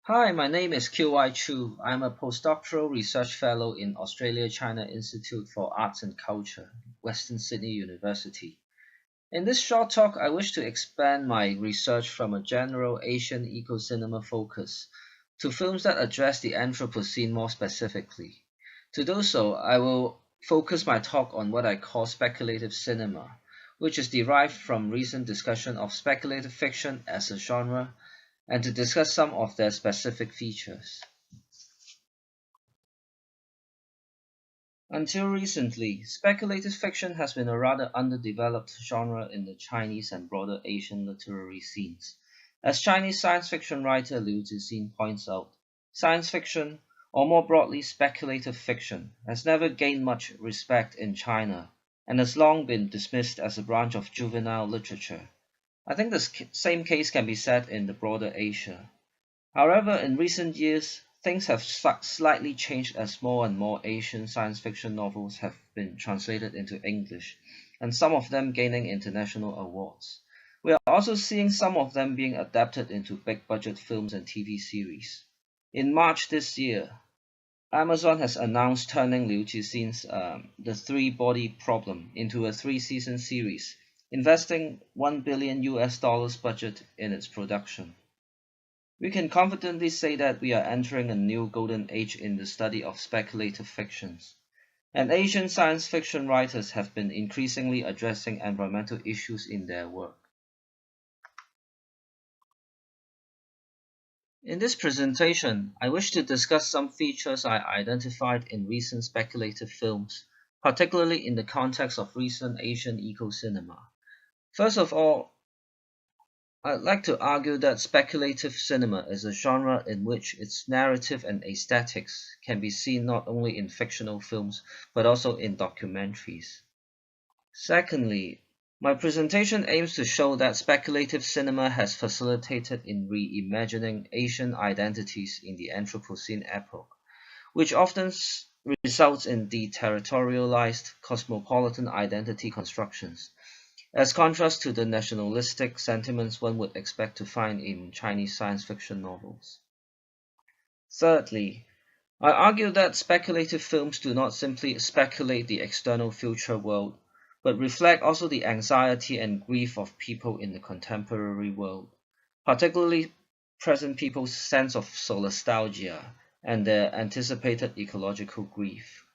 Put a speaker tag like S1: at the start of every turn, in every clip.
S1: Hi, my name is Kiu-wai. I'm a postdoctoral research fellow in Australia-China Institute for Arts and Culture, Western Sydney University. In this short talk, I wish to expand my research from a general Asian ecocinema focus to films that address the Anthropocene more specifically. To do so, I will focus my talk on what I call speculative cinema, which is derived from recent discussion of speculative fiction as a genre and to discuss some of their specific features. Until recently, speculative fiction has been a rather underdeveloped genre in the Chinese and broader Asian literary scenes. As Chinese science fiction writer Liu Cixin points out, science fiction, or more broadly speculative fiction, has never gained much respect in China and has long been dismissed as a branch of juvenile literature. I think the same case can be said in the broader Asia. However, in recent years, things have slightly changed as more and more Asian science fiction novels have been translated into English, and some of them gaining international awards. We are also seeing some of them being adapted into big budget films and TV series. In March this year, Amazon has announced turning Liu Cixin's The Three Body Problem into a three-season series, investing $1 billion US budget in its production. We can confidently say that we are entering a new golden age in the study of speculative fictions, and Asian science fiction writers have been increasingly addressing environmental issues in their work. In this presentation, I wish to discuss some features I identified in recent speculative films, particularly in the context of recent Asian eco-cinema. First of all, I'd like to argue that speculative cinema is a genre in which its narrative and aesthetics can be seen not only in fictional films but also in documentaries. Secondly, my presentation aims to show that speculative cinema has facilitated in reimagining Asian identities in the Anthropocene epoch, which often results in deterrotorialized cosmopolitan identity constructions as contrast to the nationalistic sentiments one would expect to find in Chinese science fiction novels. Thirdly, I argue that speculative films do not simply speculate the external future world, but reflect also the anxiety and grief of people in the contemporary world, particularly present people's sense of solastalgia and their anticipated ecological grief.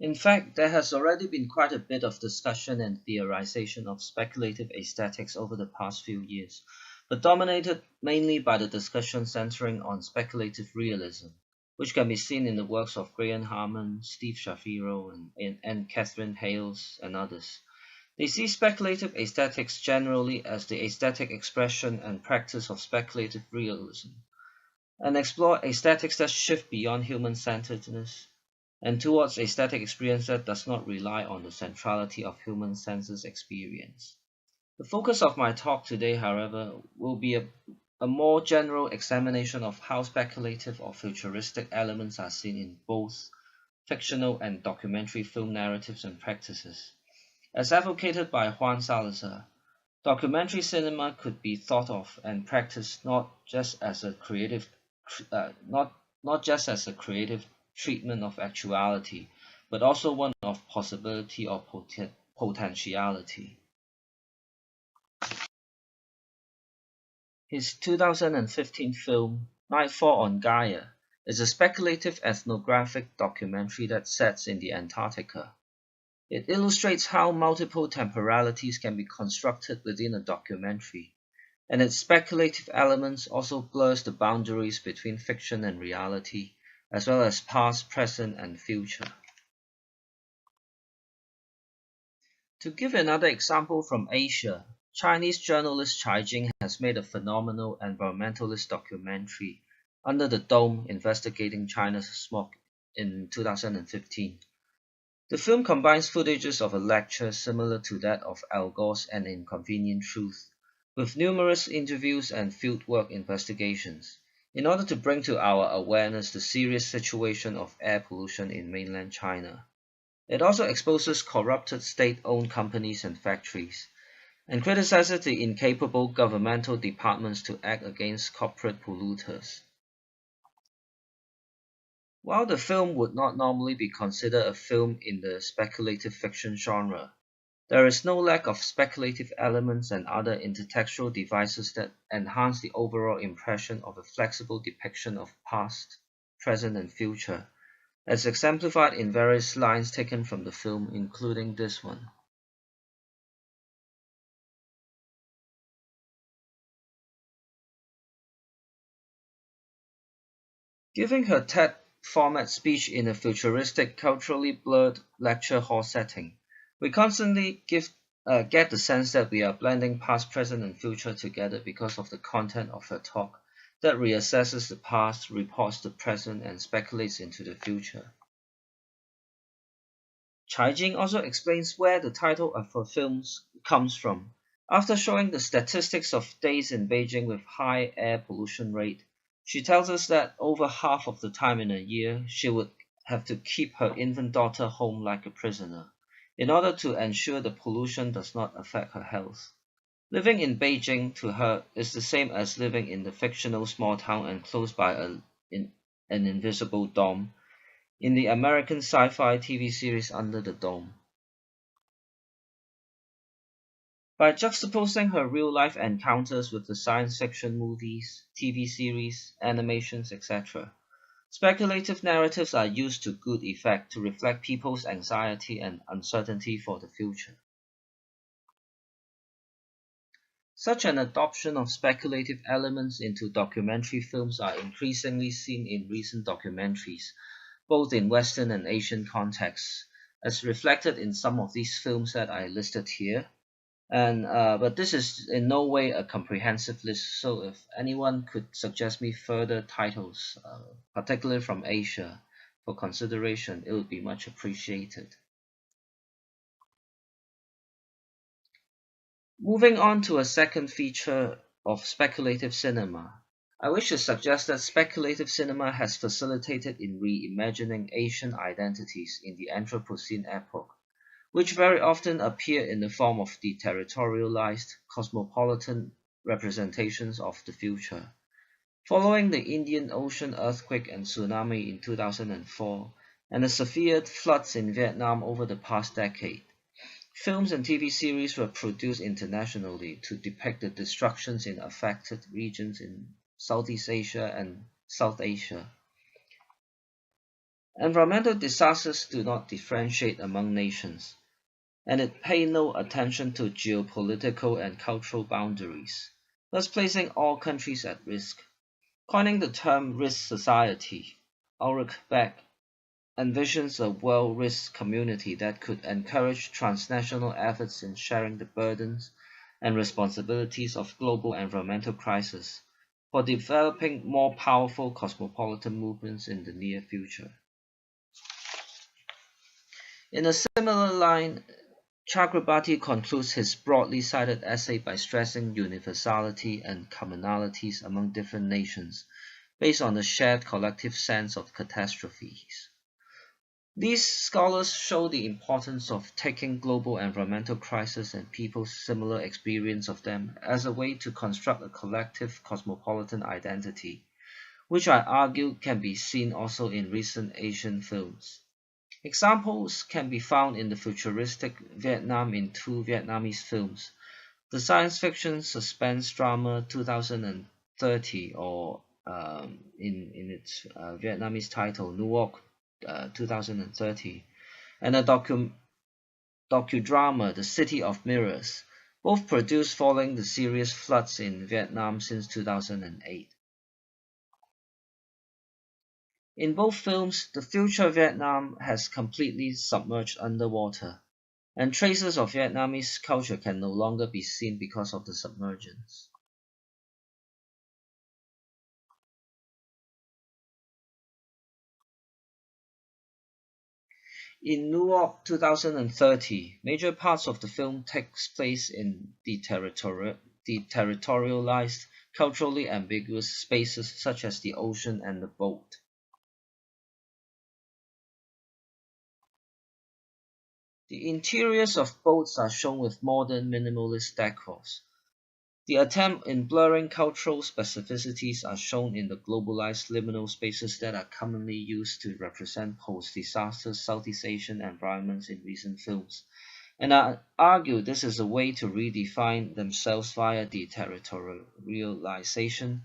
S1: In fact, there has already been quite a bit of discussion and theorization of speculative aesthetics over the past few years, but dominated mainly by the discussion centering on speculative realism, which can be seen in the works of Graham Harman, Steve Shapiro, and Catherine Hales, and others. They see speculative aesthetics generally as the aesthetic expression and practice of speculative realism, and explore aesthetics that shift beyond human-centeredness and towards aesthetic experience that does not rely on the centrality of human senses experience. The focus of my talk today, however, will be a more general examination of how speculative or futuristic elements are seen in both fictional and documentary film narratives and practices. As advocated by Juan Salazar, documentary cinema could be thought of and practiced not just as a creative treatment of actuality, but also one of possibility or potentiality. His 2015 film, Nightfall on Gaia, is a speculative ethnographic documentary that sets in the Antarctica. It illustrates how multiple temporalities can be constructed within a documentary, and its speculative elements also blurs the boundaries between fiction and reality, as well as past, present, and future. To give another example from Asia, Chinese journalist Jing has made a phenomenal environmentalist documentary, Under the Dome, investigating China's smog in 2015. The film combines footages of a lecture similar to that of Al Gore's An Inconvenient Truth, with numerous interviews and fieldwork investigations, in order to bring to our awareness the serious situation of air pollution in mainland China. It also exposes corrupted state-owned companies and factories, and criticizes the incapable governmental departments to act against corporate polluters. While the film would not normally be considered a film in the speculative fiction genre, there is no lack of speculative elements and other intertextual devices that enhance the overall impression of a flexible depiction of past, present, and future, as exemplified in various lines taken from the film, including this one. Giving her TED format speech in a futuristic, culturally blurred lecture hall setting, we constantly get the sense that we are blending past, present, and future together because of the content of her talk that reassesses the past, reports the present, and speculates into the future. Jing also explains where the title of her films comes from. After showing the statistics of days in Beijing with high air pollution rate, she tells us that over half of the time in a year she would have to keep her infant daughter home like a prisoner, in order to ensure the pollution does not affect her health. Living in Beijing to her is the same as living in the fictional small town enclosed by an invisible dome in the American sci-fi TV series Under the Dome. By juxtaposing her real-life encounters with the science fiction movies, TV series, animations, etc., speculative narratives are used to good effect to reflect people's anxiety and uncertainty for the future. Such an adoption of speculative elements into documentary films are increasingly seen in recent documentaries, both in Western and Asian contexts, as reflected in some of these films that I listed here. And but this is in no way a comprehensive list, so if anyone could suggest me further titles, particularly from Asia, for consideration, it would be much appreciated. Moving on to a second feature of speculative cinema, I wish to suggest that speculative cinema has facilitated in reimagining Asian identities in the Anthropocene epoch, which very often appear in the form of deterrotorialized, cosmopolitan representations of the future. Following the Indian Ocean earthquake and tsunami in 2004, and the severe floods in Vietnam over the past decade, films and TV series were produced internationally to depict the destructions in affected regions in Southeast Asia and South Asia. Environmental disasters do not differentiate among nations, and it paid no attention to geopolitical and cultural boundaries, thus placing all countries at risk. Coining the term risk society, Ulrich Beck envisions a world risk community that could encourage transnational efforts in sharing the burdens and responsibilities of global environmental crisis for developing more powerful cosmopolitan movements in the near future. In a similar line, Chakrabarty concludes his broadly cited essay by stressing universality and commonalities among different nations, based on the shared collective sense of catastrophes. These scholars show the importance of taking global environmental crisis and people's similar experience of them as a way to construct a collective cosmopolitan identity, which I argue can be seen also in recent Asian films. Examples can be found in the futuristic Vietnam in two Vietnamese films, the science fiction suspense drama 2030, or in its Vietnamese title, NUOC 2030, and a docudrama, The City of Mirrors, both produced following the serious floods in Vietnam since 2008. In both films, the future Vietnam has completely submerged underwater, and traces of Vietnamese culture can no longer be seen because of the submergence. In NUOC 2030, major parts of the film takes place in deterritorialized, culturally ambiguous spaces such as the ocean and the boat. The interiors of boats are shown with modern minimalist decors. The attempt in blurring cultural specificities are shown in the globalized liminal spaces that are commonly used to represent post-disaster Southeast Asian environments in recent films. And I argue this is a way to redefine themselves via deterrotorialization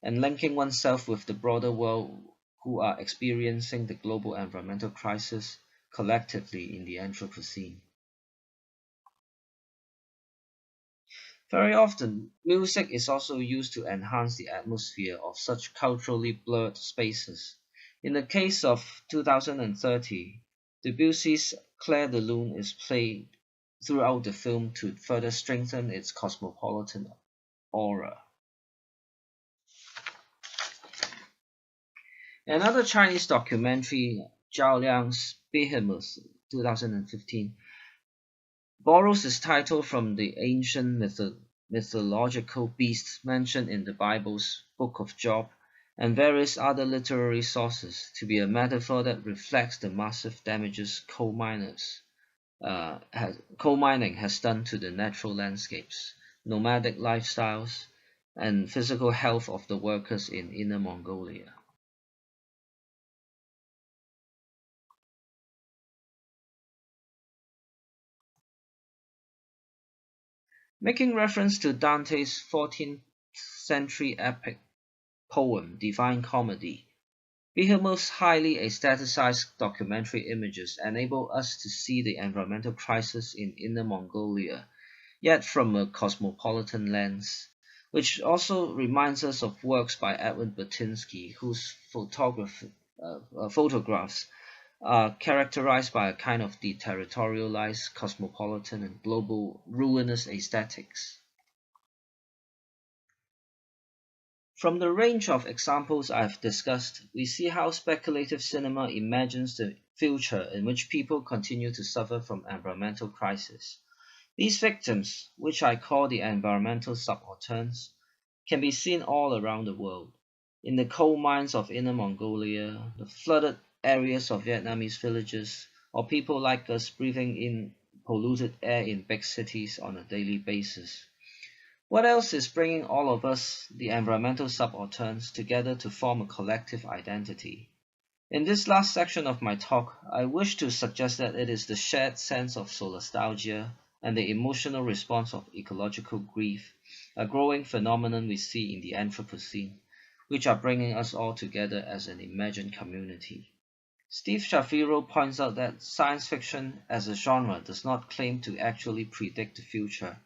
S1: and linking oneself with the broader world who are experiencing the global environmental crisis collectively in the Anthropocene. Very often, music is also used to enhance the atmosphere of such culturally blurred spaces. In the case of 2030, Debussy's Clair de Lune is played throughout the film to further strengthen its cosmopolitan aura. Another Chinese documentary, Zhao Liang's Behemoth 2015, borrows its title from the ancient mythological beasts mentioned in the Bible's Book of Job and various other literary sources to be a metaphor that reflects the massive damages coal mining has done to the natural landscapes, nomadic lifestyles, and physical health of the workers in Inner Mongolia. Making reference to Dante's 14th century epic poem Divine Comedy, Behemoth's highly aestheticized documentary images enable us to see the environmental crisis in Inner Mongolia, yet from a cosmopolitan lens, which also reminds us of works by Edward Batinsky, whose photographs are characterized by a kind of deterrotorialized, cosmopolitan, and global ruinous aesthetics. From the range of examples I've discussed, we see how speculative cinema imagines the future in which people continue to suffer from environmental crisis. These victims, which I call the environmental subalterns, can be seen all around the world. In the coal mines of Inner Mongolia, the flooded areas of Vietnamese villages, or people like us breathing in polluted air in big cities on a daily basis. What else is bringing all of us, the environmental subalterns, together to form a collective identity? In this last section of my talk, I wish to suggest that it is the shared sense of solastalgia and the emotional response of ecological grief, a growing phenomenon we see in the Anthropocene, which are bringing us all together as an imagined community. Steve Shapiro points out that science fiction as a genre does not claim to actually predict the future.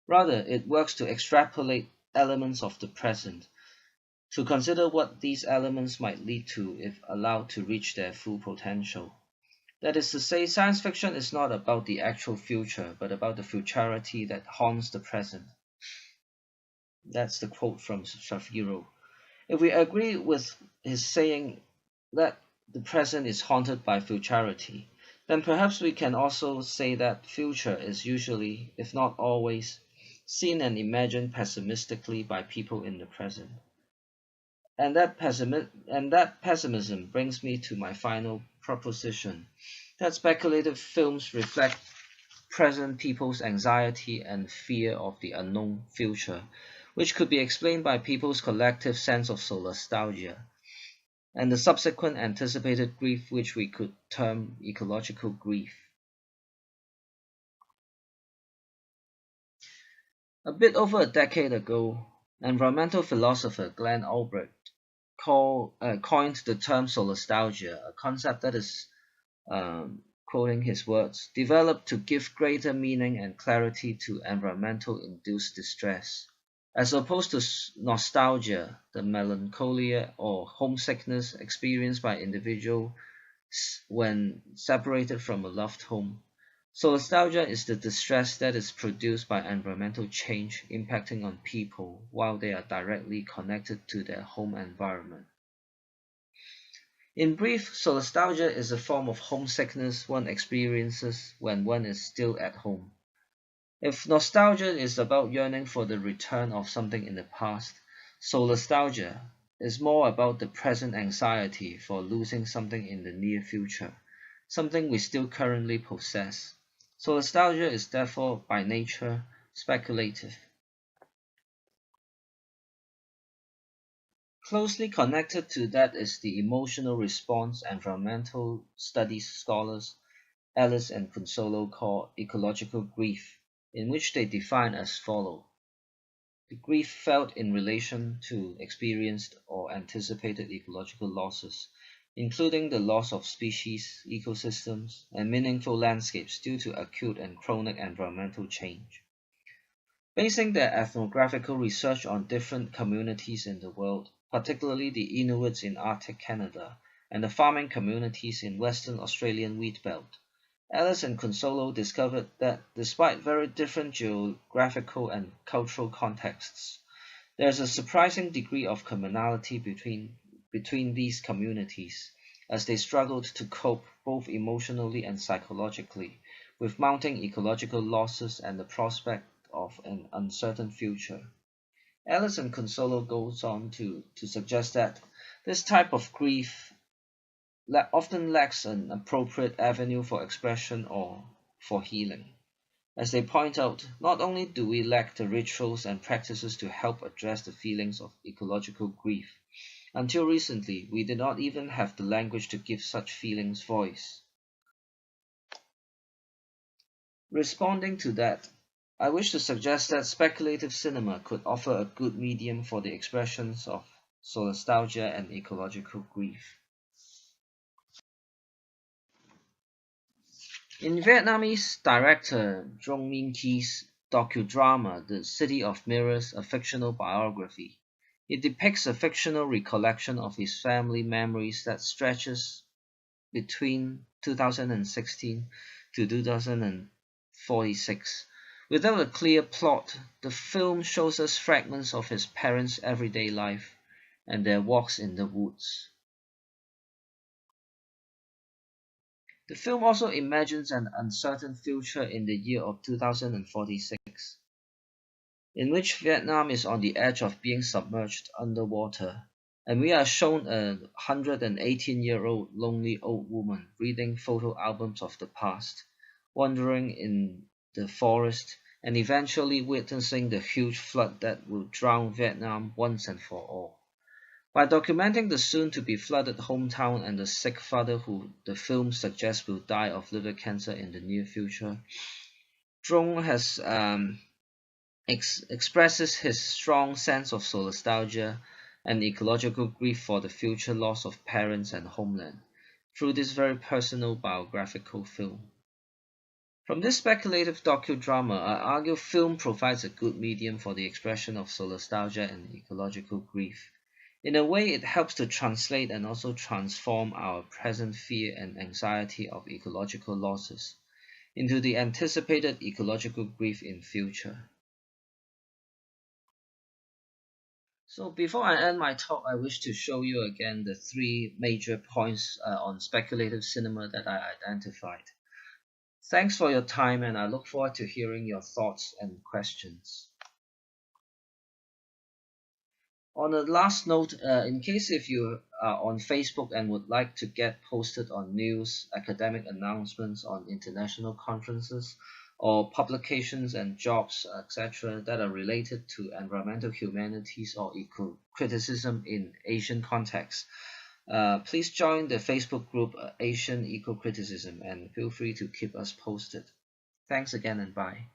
S1: Rather, it works to extrapolate elements of the present, to consider what these elements might lead to if allowed to reach their full potential. That is to say, science fiction is not about the actual future, but about the futurity that haunts the present. That's the quote from Shapiro. If we agree with his saying that the present is haunted by futurity, then perhaps we can also say that future is usually, if not always, seen and imagined pessimistically by people in the present. And that pessimism brings me to my final proposition, that speculative films reflect present people's anxiety and fear of the unknown future, which could be explained by people's collective sense of solastalgia, and the subsequent anticipated grief which we could term ecological grief. A bit over a decade ago, environmental philosopher Glenn Albrecht coined the term solastalgia, a concept that is, quoting his words, developed to give greater meaning and clarity to environmental induced distress. As opposed to nostalgia, the melancholia or homesickness experienced by individuals when separated from a loved home. So nostalgia is the distress that is produced by environmental change impacting on people while they are directly connected to their home environment. In brief, solastalgia is a form of homesickness one experiences when one is still at home. If nostalgia is about yearning for the return of something in the past, solastalgia is more about the present anxiety for losing something in the near future. something we still currently possess. Solastalgia is therefore by nature speculative. Closely connected to that is the emotional response environmental studies scholars Alice and Consolo call ecological grief, in which they define as follows: the grief felt in relation to experienced or anticipated ecological losses, including the loss of species, ecosystems, and meaningful landscapes due to acute and chronic environmental change. Basing their ethnographical research on different communities in the world, particularly the Inuits in Arctic Canada and the farming communities in Western Australian wheat belt, Alice and Consolo discovered that despite very different geographical and cultural contexts, there is a surprising degree of commonality between these communities, as they struggled to cope both emotionally and psychologically with mounting ecological losses and the prospect of an uncertain future. Alice and Consolo goes on to suggest that this type of grief often lacks an appropriate avenue for expression or for healing. As they point out, not only do we lack the rituals and practices to help address the feelings of ecological grief, until recently we did not even have the language to give such feelings voice. Responding to that, I wish to suggest that speculative cinema could offer a good medium for the expressions of solastalgia and ecological grief. In Vietnamese director Truong Minh-Ki's docudrama The City of Mirrors, a fictional biography, it depicts a fictional recollection of his family memories that stretches between 2016 to 2046. Without a clear plot, the film shows us fragments of his parents' everyday life and their walks in the woods. The film also imagines an uncertain future in the year of 2046, in which Vietnam is on the edge of being submerged underwater, and we are shown a 118-year-old lonely old woman reading photo albums of the past, wandering in the forest, and eventually witnessing the huge flood that will drown Vietnam once and for all. By documenting the soon-to-be flooded hometown and the sick father who the film suggests will die of liver cancer in the near future, Truong has expresses his strong sense of solastalgia and ecological grief for the future loss of parents and homeland through this very personal biographical film. From this speculative docudrama, I argue film provides a good medium for the expression of solastalgia and ecological grief. In a way, it helps to translate and also transform our present fear and anxiety of ecological losses into the anticipated ecological grief in future. So before I end my talk, I wish to show you again the three major points on speculative cinema that I identified. Thanks for your time, and I look forward to hearing your thoughts and questions. On a last note, in case if you are on Facebook and would like to get posted on news, academic announcements on international conferences, or publications and jobs, etc., that are related to environmental humanities or eco-criticism in Asian context, please join the Facebook group Asian Eco-Criticism and feel free to keep us posted. Thanks again and bye.